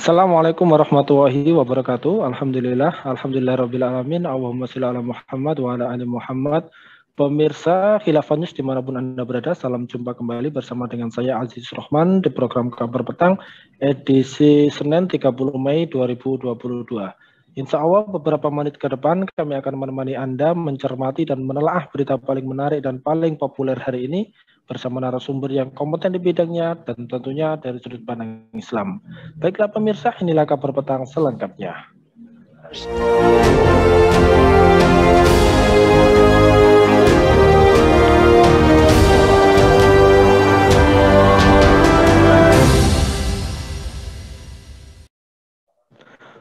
Assalamualaikum warahmatullahi wabarakatuh. Alhamdulillah rabbil alamin. Allahumma sholli ala Muhammad wa ala ali Muhammad. Pemirsa Khilafah News dimanapun Anda berada, salam jumpa kembali bersama dengan saya Aziz Rahman di program Kabar Petang edisi Senin 30 Mei 2022. Insya Allah beberapa menit ke depan kami akan menemani Anda mencermati dan menelaah berita paling menarik dan paling populer hari ini bersama narasumber yang kompeten di bidangnya dan tentunya dari sudut pandang Islam. Baiklah pemirsa, inilah Kabar Petang selengkapnya.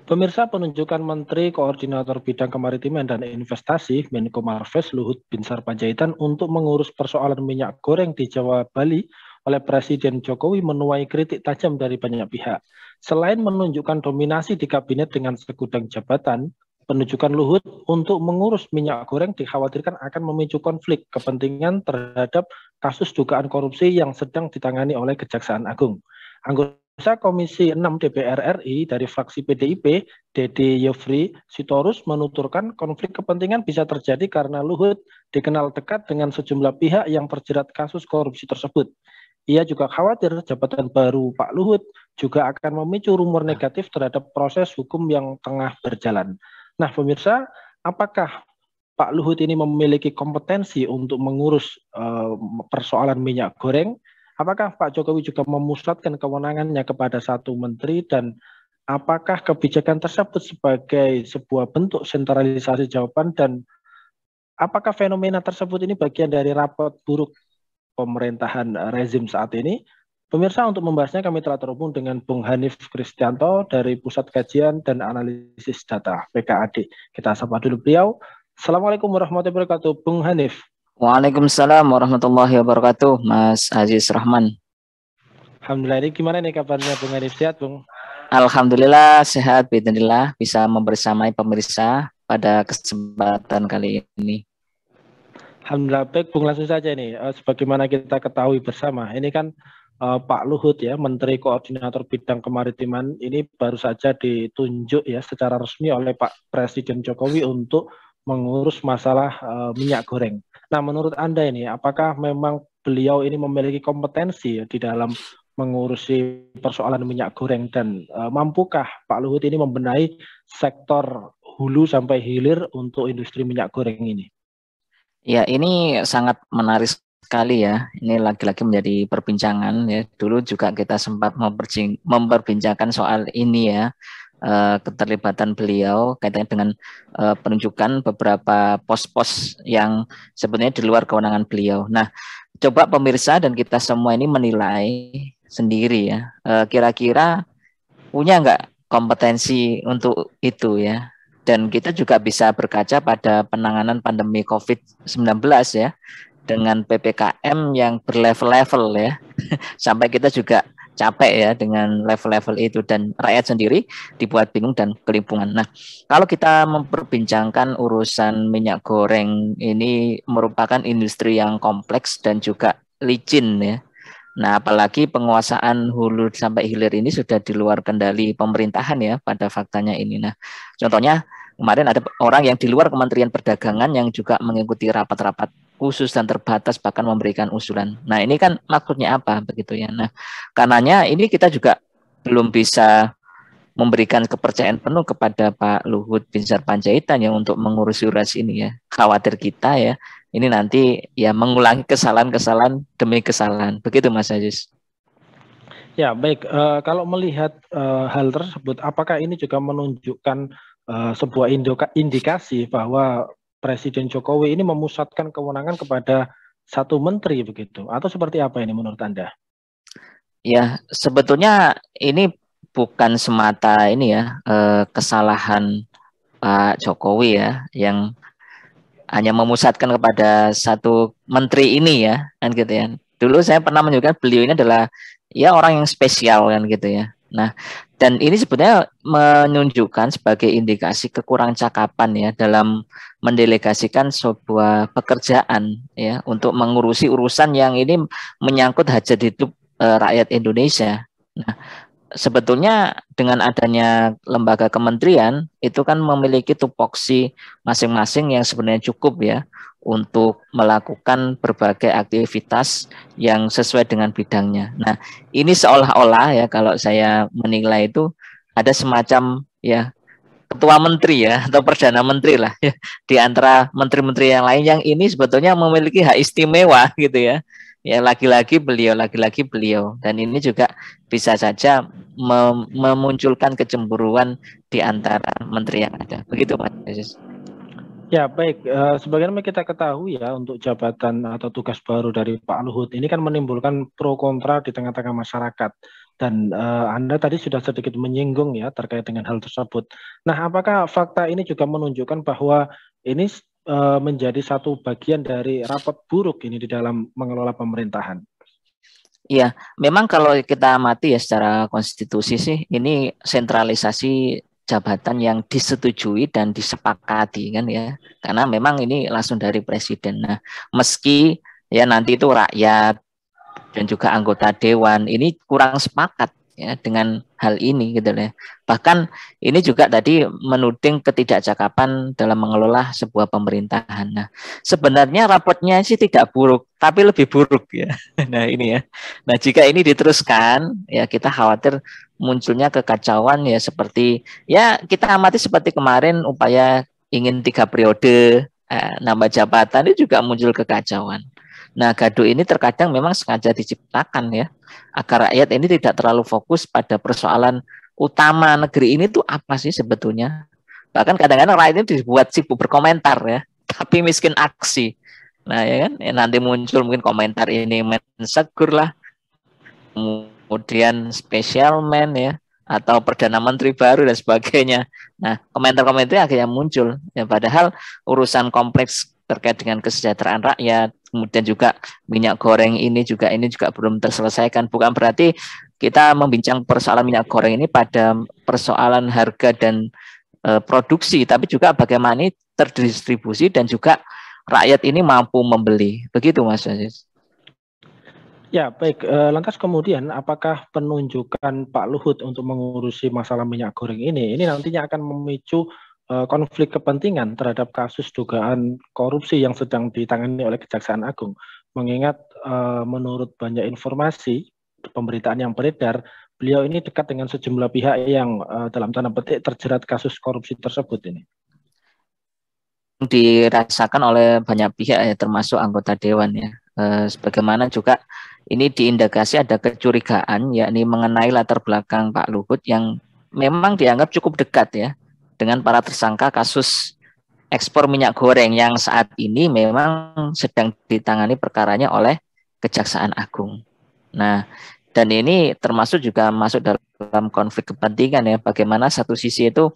Pemirsa, penunjukan Menteri Koordinator Bidang Kemaritiman dan Investasi Menko Marves Luhut Binsar Panjaitan untuk mengurus persoalan minyak goreng di Jawa Bali oleh Presiden Jokowi menuai kritik tajam dari banyak pihak. Selain menunjukkan dominasi di kabinet dengan segudang jabatan, penunjukan Luhut untuk mengurus minyak goreng dikhawatirkan akan memicu konflik kepentingan terhadap kasus dugaan korupsi yang sedang ditangani oleh Kejaksaan Agung. Anggota Komisi 6 DPR RI dari fraksi PDIP, Dede Yofri Sitorus menuturkan konflik kepentingan bisa terjadi karena Luhut dikenal dekat dengan sejumlah pihak yang terjerat kasus korupsi tersebut. Ia juga khawatir jabatan baru Pak Luhut juga akan memicu rumor negatif terhadap proses hukum yang tengah berjalan. Nah, pemirsa, apakah Pak Luhut ini memiliki kompetensi untuk mengurus persoalan minyak goreng? Apakah Pak Jokowi juga memusatkan kewenangannya kepada satu menteri dan apakah kebijakan tersebut sebagai sebuah bentuk sentralisasi jawaban dan apakah fenomena tersebut ini bagian dari rapot buruk pemerintahan rezim saat ini? Pemirsa, untuk membahasnya kami telah terhubung dengan Bung Hanif Kristianto dari Pusat Kajian dan Analisis Data PKAD. Kita sapa dulu beliau. Assalamualaikum warahmatullahi wabarakatuh, Bung Hanif. Waalaikumsalam warahmatullahi wabarakatuh, Mas Aziz Rahman. Alhamdulillah, ini gimana nih kabarnya Bung Hanif? Sehat, Bung? Alhamdulillah sehat, bismillah bisa membersamai pemirsa pada kesempatan kali ini. Alhamdulillah, baik Bung, langsung saja nih. Sebagaimana kita ketahui bersama, ini kan Pak Luhut ya, Menteri Koordinator Bidang Kemaritiman ini baru saja ditunjuk ya secara resmi oleh Pak Presiden Jokowi untuk mengurus masalah minyak goreng. Nah, menurut Anda ini, apakah memang beliau ini memiliki kompetensi ya, di dalam mengurusi persoalan minyak goreng dan mampukah Pak Luhut ini membenahi sektor hulu sampai hilir untuk industri minyak goreng ini? Ya, ini sangat menarik sekali ya. Ini lagi-lagi menjadi perbincangan ya. Dulu juga kita sempat memperbincangkan soal ini ya. Keterlibatan beliau kaitannya dengan penunjukan beberapa pos-pos yang sebenarnya di luar kewenangan beliau. Nah, coba pemirsa dan kita semua ini menilai sendiri ya. Kira-kira punya nggak kompetensi untuk itu ya. Dan kita juga bisa berkaca pada penanganan pandemi COVID-19 ya, dengan PPKM yang berlevel-level ya, sampai kita juga capek ya dengan level-level itu dan rakyat sendiri dibuat bingung dan kelimpungan. Nah, kalau kita memperbincangkan urusan minyak goreng ini merupakan industri yang kompleks dan juga licin ya. Nah, apalagi penguasaan hulu sampai hilir ini sudah di luar kendali pemerintahan ya pada faktanya ini. Nah, contohnya kemarin ada orang yang di luar Kementerian Perdagangan yang juga mengikuti rapat-rapat khusus dan terbatas bahkan memberikan usulan. Nah, ini kan maksudnya apa begitu ya. Nah, karenanya ini kita juga belum bisa memberikan kepercayaan penuh kepada Pak Luhut Binsar Panjaitan ya untuk mengurusi ini ya. Khawatir kita ya ini nanti ya mengulangi kesalahan-kesalahan demi kesalahan. Begitu Mas Aziz. Ya, baik. Kalau melihat hal tersebut, apakah ini juga menunjukkan sebuah indikasi bahwa Presiden Jokowi ini memusatkan kewenangan kepada satu menteri begitu? Atau seperti apa ini menurut Anda? Ya, sebetulnya ini bukan semata ini ya kesalahan Pak Jokowi ya yang hanya memusatkan kepada satu menteri ini ya kan gitu ya. Dulu saya pernah menyebutkan beliau ini adalah ya orang yang spesial kan gitu ya. Nah, dan ini sebenarnya menunjukkan sebagai indikasi kekurangan cakapan ya dalam mendelegasikan sebuah pekerjaan ya untuk mengurusi urusan yang ini menyangkut hajat hidup rakyat Indonesia. Nah, sebetulnya dengan adanya lembaga kementerian itu kan memiliki tupoksi masing-masing yang sebenarnya cukup ya untuk melakukan berbagai aktivitas yang sesuai dengan bidangnya. Nah, ini seolah-olah ya kalau saya menilai itu ada semacam ya ketua menteri ya atau perdana menteri lah ya di antara menteri-menteri yang lain yang ini sebetulnya memiliki hak istimewa gitu ya. Ya lagi-lagi beliau dan ini juga bisa saja memunculkan kecemburuan di antara menteri yang ada. Begitu Mas Yesus. Ya, baik. Sebagaimana kita ketahui ya, untuk jabatan atau tugas baru dari Pak Luhut ini kan menimbulkan pro kontra di tengah-tengah masyarakat. Dan Anda tadi sudah sedikit menyinggung ya terkait dengan hal tersebut. Nah, apakah fakta ini juga menunjukkan bahwa ini menjadi satu bagian dari rapot buruk ini di dalam mengelola pemerintahan? Iya, memang kalau kita amati ya secara konstitusi sih, ini sentralisasi jabatan yang disetujui dan disepakati kan ya, karena memang ini langsung dari presiden. Nah, meski ya nanti itu rakyat dan juga anggota dewan ini kurang sepakat ya dengan hal ini gitu ya. Bahkan ini juga tadi menuding ketidakcakapan dalam mengelola sebuah pemerintahan. Nah, sebenarnya rapotnya sih tidak buruk, tapi lebih buruk ya. Nah, ini ya. Nah, jika ini diteruskan ya kita khawatir munculnya kekacauan ya seperti ya kita amati seperti kemarin upaya ingin 3 periode nambah jabatan itu juga muncul kekacauan. Nah, gaduh ini terkadang memang sengaja diciptakan ya, agar rakyat ini tidak terlalu fokus pada persoalan utama negeri ini tuh apa sih sebetulnya. Bahkan kadang-kadang rakyat ini dibuat sibuk berkomentar ya, tapi miskin aksi. Nah, ya kan, ya, nanti muncul mungkin komentar ini mensegur lah, kemudian special man ya, atau perdana menteri baru dan sebagainya. Nah, komentar-komentar akhirnya muncul. Ya, padahal urusan kompleks terkait dengan kesejahteraan rakyat, kemudian juga minyak goreng ini juga belum terselesaikan. Bukan berarti kita membincang persoalan minyak goreng ini pada persoalan harga dan produksi, tapi juga bagaimana ini terdistribusi dan juga rakyat ini mampu membeli. Begitu Mas Aziz. Ya, baik. Lantas kemudian, apakah penunjukan Pak Luhut untuk mengurusi masalah minyak goreng ini nantinya akan memicu konflik kepentingan terhadap kasus dugaan korupsi yang sedang ditangani oleh Kejaksaan Agung? Mengingat menurut banyak informasi, pemberitaan yang beredar, beliau ini dekat dengan sejumlah pihak yang dalam tanda petik terjerat kasus korupsi tersebut ini. Dirasakan oleh banyak pihak ya, termasuk anggota dewan ya. Sebagaimana juga ini diindikasi ada kecurigaan yakni mengenai latar belakang Pak Luhut yang memang dianggap cukup dekat ya dengan para tersangka kasus ekspor minyak goreng yang saat ini memang sedang ditangani perkaranya oleh Kejaksaan Agung. Nah, dan ini termasuk juga masuk dalam konflik kepentingan ya, bagaimana satu sisi itu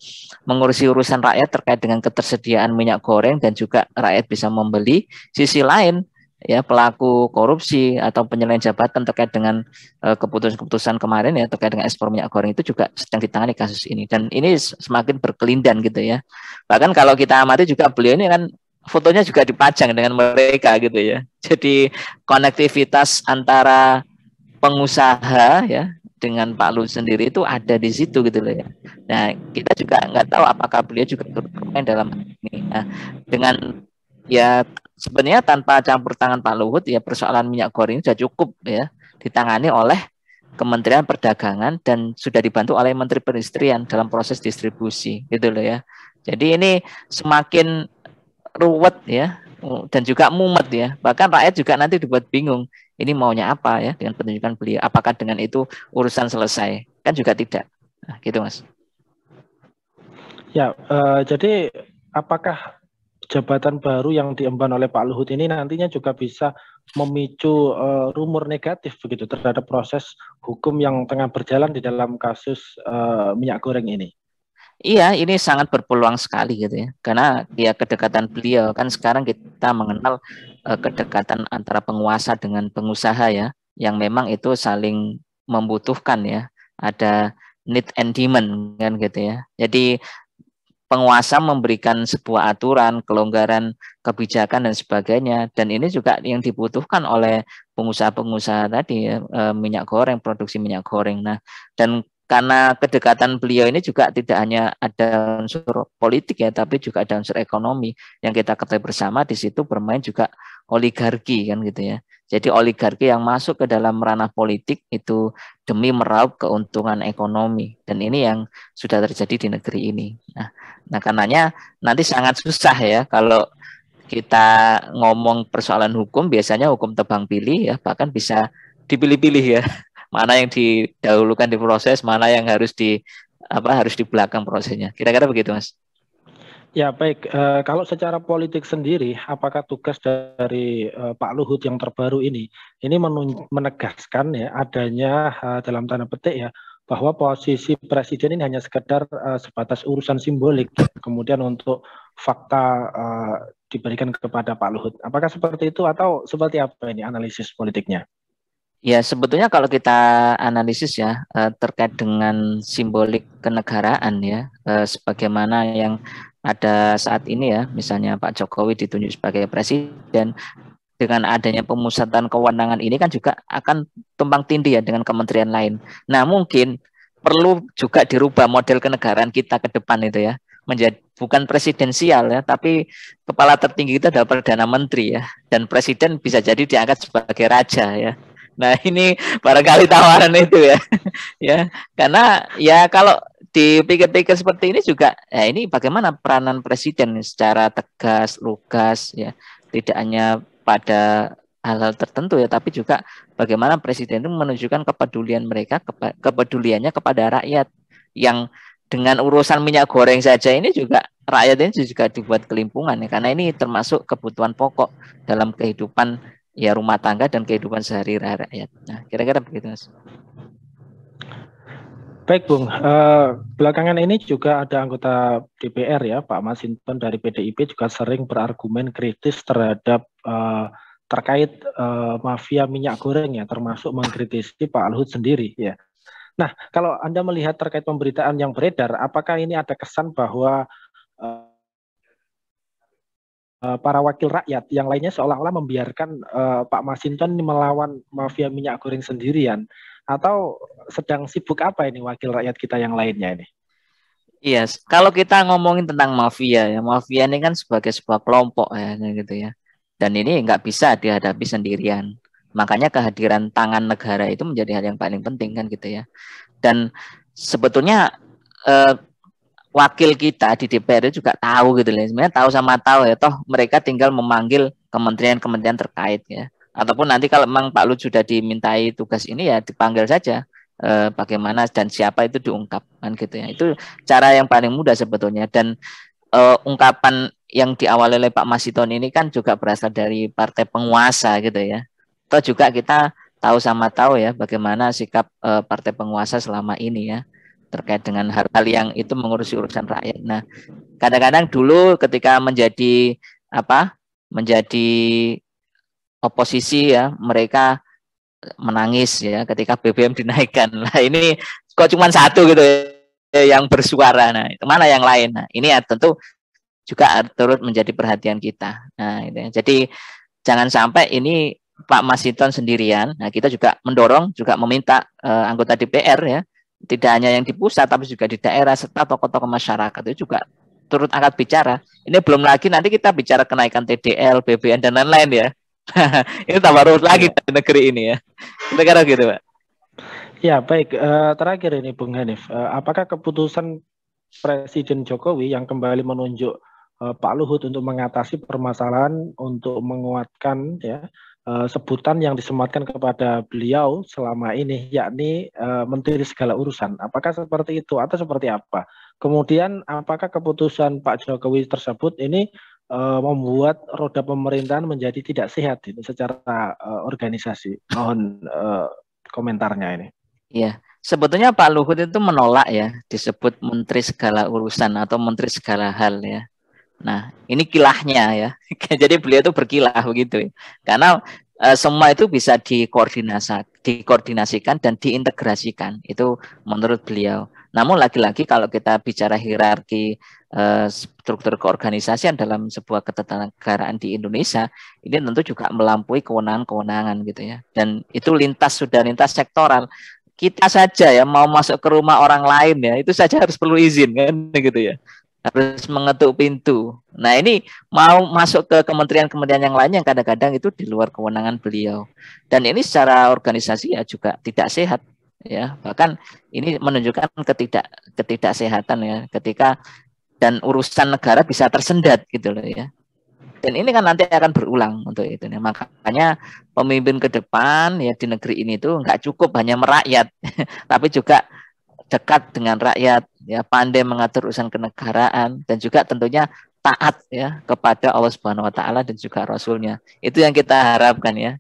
mengurusi urusan rakyat terkait dengan ketersediaan minyak goreng dan juga rakyat bisa membeli, sisi lain ya pelaku korupsi atau penyelewengan jabatan terkait dengan keputusan-keputusan kemarin ya terkait dengan ekspor minyak goreng itu juga sedang ditangani kasus ini, dan ini semakin berkelindan gitu ya. Bahkan kalau kita amati juga beliau ini kan fotonya juga dipajang dengan mereka gitu ya, jadi konektivitas antara pengusaha ya dengan Pak Luhut sendiri itu ada di situ gitu loh ya. Nah, kita juga nggak tahu apakah beliau juga bermain dalam ini. Nah, dengan ya sebenarnya tanpa campur tangan Pak Luhut ya persoalan minyak goreng sudah cukup ya ditangani oleh Kementerian Perdagangan dan sudah dibantu oleh Menteri Perindustrian dalam proses distribusi gitu loh ya. Jadi ini semakin ruwet ya dan juga mumet ya. Bahkan rakyat juga nanti dibuat bingung. Ini maunya apa ya dengan penunjukan beliau? Apakah dengan itu urusan selesai? Kan juga tidak. Nah, gitu Mas. Ya, jadi apakah jabatan baru yang diemban oleh Pak Luhut ini nantinya juga bisa memicu rumor negatif begitu terhadap proses hukum yang tengah berjalan di dalam kasus minyak goreng ini? Iya, ini sangat berpeluang sekali gitu ya. Karena dia kedekatan beliau kan sekarang kita mengenal kedekatan antara penguasa dengan pengusaha ya, yang memang itu saling membutuhkan ya. Ada need and demand kan gitu ya. Jadi penguasa memberikan sebuah aturan, kelonggaran kebijakan dan sebagainya, dan ini juga yang dibutuhkan oleh pengusaha-pengusaha tadi ya, minyak goreng, produksi minyak goreng. Nah, dan karena kedekatan beliau ini juga tidak hanya ada unsur politik ya, tapi juga ada unsur ekonomi yang kita ketahui bersama. Di situ bermain juga oligarki kan gitu ya. Jadi oligarki yang masuk ke dalam ranah politik itu demi meraup keuntungan ekonomi, dan ini yang sudah terjadi di negeri ini. Nah karenanya nanti sangat susah ya kalau kita ngomong persoalan hukum, biasanya hukum tebang pilih ya, bahkan bisa dipilih-pilih ya. Mana yang didahulukan di proses, mana yang harus di belakang prosesnya. Kira-kira begitu, Mas. Ya baik, kalau secara politik sendiri, apakah tugas dari Pak Luhut yang terbaru ini menegaskan ya adanya dalam tanda petik ya bahwa posisi presiden ini hanya sekedar sebatas urusan simbolik, kemudian untuk fakta diberikan kepada Pak Luhut. Apakah seperti itu atau seperti apa ini analisis politiknya? Ya, sebetulnya kalau kita analisis ya terkait dengan simbolik kenegaraan ya, sebagaimana yang ada saat ini ya, misalnya Pak Jokowi ditunjuk sebagai presiden, dengan adanya pemusatan kewenangan ini kan juga akan tumpang tindih ya dengan kementerian lain. Nah, mungkin perlu juga dirubah model kenegaraan kita ke depan itu ya, menjadi bukan presidensial ya, tapi kepala tertinggi kita adalah Perdana Menteri ya, dan presiden bisa jadi diangkat sebagai raja ya. Nah, ini barangkali tawaran itu ya. Ya, karena ya kalau dipikir-pikir seperti ini juga ya, ini bagaimana peranan presiden secara tegas, lugas ya, tidak hanya pada hal-hal tertentu ya, tapi juga bagaimana presiden itu menunjukkan kepeduliannya kepada rakyat, yang dengan urusan minyak goreng saja ini juga rakyat ini juga dibuat kelimpungan ya, karena ini termasuk kebutuhan pokok dalam kehidupan ya rumah tangga dan kehidupan sehari-hari rakyat. Nah, kira-kira begitu, Mas. Baik, Bung. Belakangan ini juga ada anggota DPR ya, Pak Masinton dari PDIP juga sering berargumen kritis terhadap terkait mafia minyak goreng ya, termasuk mengkritisi Pak Luhut sendiri ya. Nah, kalau Anda melihat terkait pemberitaan yang beredar, apakah ini ada kesan bahwa para wakil rakyat yang lainnya seolah-olah membiarkan Pak Masinton melawan mafia minyak goreng sendirian, atau sedang sibuk apa ini wakil rakyat kita yang lainnya ini? Iya, kalau kita ngomongin tentang mafia ya, mafia ini kan sebagai sebuah kelompok ya, gitu ya. Dan ini nggak bisa dihadapi sendirian. Makanya kehadiran tangan negara itu menjadi hal yang paling penting kan gitu ya. Dan sebetulnya wakil kita di DPR juga tahu gitu loh. Sebenarnya tahu sama tahu ya, toh mereka tinggal memanggil kementerian-kementerian terkait ya. Ataupun nanti kalau memang Pak Lut sudah dimintai tugas ini ya dipanggil saja, bagaimana dan siapa itu diungkapkan gitu ya. Itu cara yang paling mudah sebetulnya, dan ungkapan yang diawali oleh Pak Masinton ini kan juga berasal dari partai penguasa gitu ya. Toh juga kita tahu sama tahu ya bagaimana sikap partai penguasa selama ini ya, terkait dengan hal-hal yang itu mengurusi urusan rakyat. Nah, kadang-kadang dulu ketika menjadi oposisi ya, mereka menangis ya ketika BBM dinaikkan. Nah, ini kok cuma satu gitu ya yang bersuara. Nah, itu mana yang lain? Nah, ini ya tentu juga turut menjadi perhatian kita. Nah, itu ya. Jadi jangan sampai ini Pak Masinton sendirian. Nah, kita juga mendorong, juga meminta anggota DPR ya, tidak hanya yang di pusat tapi juga di daerah serta tokoh-tokoh masyarakat itu juga turut angkat bicara. Ini belum lagi nanti kita bicara kenaikan TDL, BBM dan lain-lain ya. Ini tambah ruwet lagi di negeri ini ya. Kira-kira gitu, Pak. Ya, baik. Terakhir ini Bung Hanif, apakah keputusan Presiden Jokowi yang kembali menunjuk Pak Luhut untuk mengatasi permasalahan, untuk menguatkan ya sebutan yang disematkan kepada beliau selama ini, yakni Menteri Segala Urusan. Apakah seperti itu atau seperti apa? Kemudian apakah keputusan Pak Jokowi tersebut ini membuat roda pemerintahan menjadi tidak sehat itu secara organisasi? Mohon komentarnya ini. Iya, sebetulnya Pak Luhut itu menolak ya disebut Menteri Segala Urusan atau Menteri Segala Hal ya. Nah, ini kilahnya ya. Jadi beliau itu berkilah begitu ya. Karena semua itu bisa dikoordinasikan dan diintegrasikan. Itu menurut beliau. Namun lagi-lagi kalau kita bicara hierarki struktur keorganisasian dalam sebuah ketatanegaraan di Indonesia, ini tentu juga melampaui kewenangan-kewenangan gitu ya. Dan itu sudah lintas sektoral. kita saja ya mau masuk ke rumah orang lain ya, itu saja harus perlu izin kan gitu ya. Harus mengetuk pintu. Nah, ini mau masuk ke kementerian-kementerian yang lain yang kadang-kadang itu di luar kewenangan beliau. Dan ini secara organisasi ya juga tidak sehat ya. Bahkan ini menunjukkan ketidaksehatan ya, ketika dan urusan negara bisa tersendat gitu loh ya. Dan ini kan nanti akan berulang untuk itu. Makanya pemimpin ke depan ya di negeri ini tuh nggak cukup hanya merakyat, tapi juga dekat dengan rakyat, ya pandai mengatur urusan kenegaraan, dan juga tentunya taat ya kepada Allah Subhanahu Wa Taala dan juga Rasulnya. Itu yang kita harapkan ya.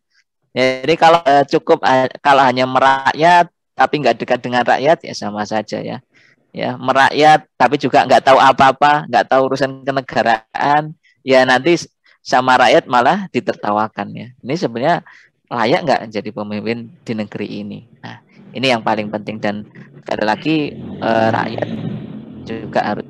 Jadi kalau cukup kalau hanya merakyat tapi nggak dekat dengan rakyat ya sama saja ya. Ya merakyat tapi juga nggak tahu apa-apa, nggak tahu urusan kenegaraan, ya nanti sama rakyat malah ditertawakan ya. Ini sebenarnya layak nggak jadi pemimpin di negeri ini. Nah, ini yang paling penting, dan sekali lagi rakyat juga harus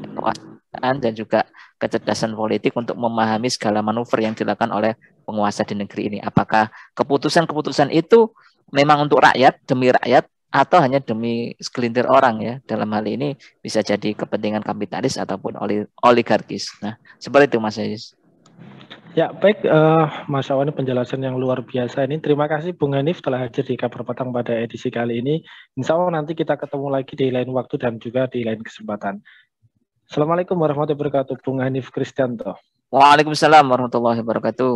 kekuasaan dan juga kecerdasan politik untuk memahami segala manuver yang dilakukan oleh penguasa di negeri ini. Apakah keputusan-keputusan itu memang untuk rakyat, demi rakyat, atau hanya demi segelintir orang ya. Dalam hal ini bisa jadi kepentingan kapitalis ataupun oligarkis. Nah, seperti itu Mas Yus. Ya, baik, Mas Awan, penjelasan yang luar biasa ini. Terima kasih Bung Hanif telah hadir di Kabar Petang pada edisi kali ini. Insya Allah nanti kita ketemu lagi di lain waktu dan juga di lain kesempatan. Assalamualaikum warahmatullahi wabarakatuh, Bung Hanif Kristianto. Waalaikumsalam warahmatullahi wabarakatuh.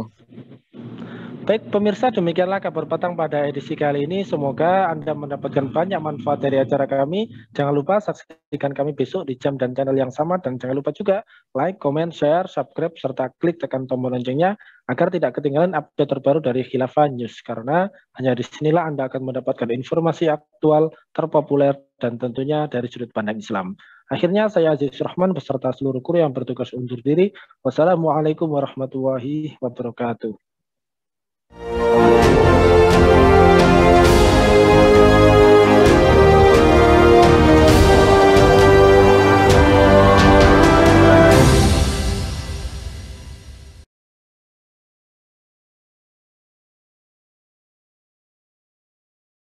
Baik pemirsa, demikianlah Kabar Petang pada edisi kali ini. Semoga Anda mendapatkan banyak manfaat dari acara kami. Jangan lupa saksikan kami besok di jam dan channel yang sama. Dan jangan lupa juga like, comment, share, subscribe, serta klik tekan tombol loncengnya agar tidak ketinggalan update terbaru dari Khilafah News. Karena hanya di sinilah Anda akan mendapatkan informasi aktual, terpopuler, dan tentunya dari sudut pandang Islam. Akhirnya saya Aziz Rahman beserta seluruh kru yang bertugas undur diri. Wassalamualaikum warahmatullahi wabarakatuh.